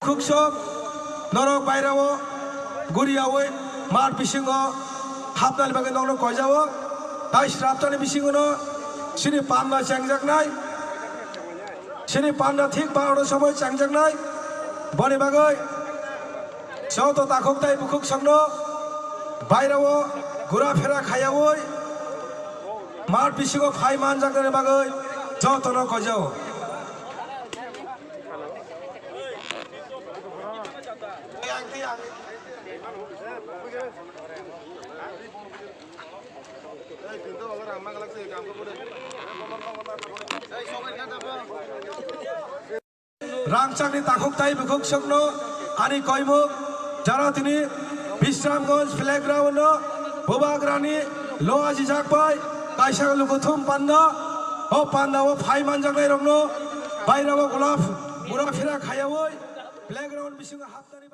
খুকসক নরক বাইরাও গুরিয়াওই মার বিসিঙ্গ হাবনাল বাগে নগ্ন কয়জাও তাই শ্রাপ্তানি বিসিঙ্গন সিনি পান্না চ্যাংজাকনাই সিনি পান্না ঠিক 12টার সময় চ্যাংজাকনাই বনি বাগৈ যত তাখক তাই বুকুক সংন বাইরাও ঘোরাফেরা খাইয়াওই মার বিসিঙ্গ ফাই মান জাগনানি বাগৈ যত ন কয়জাও রাংচাকনি তাখক তাই বুকুক সংন আনি কয়মুক যারা তিনি বিশ্রামগঞ্জ প্লেগ্রাউন্ড বোবাগ্রানি লোয়াজি জাকবাই কাইসা লুকুথুম পান্না ও পান্না ও ফাই মান জাগনাই রংনো বাইরাও গোলাপ ঘোরাফেরা খাইয়াওই প্লেগ্রাউন্ড বিসিঙ্গ হাফতানি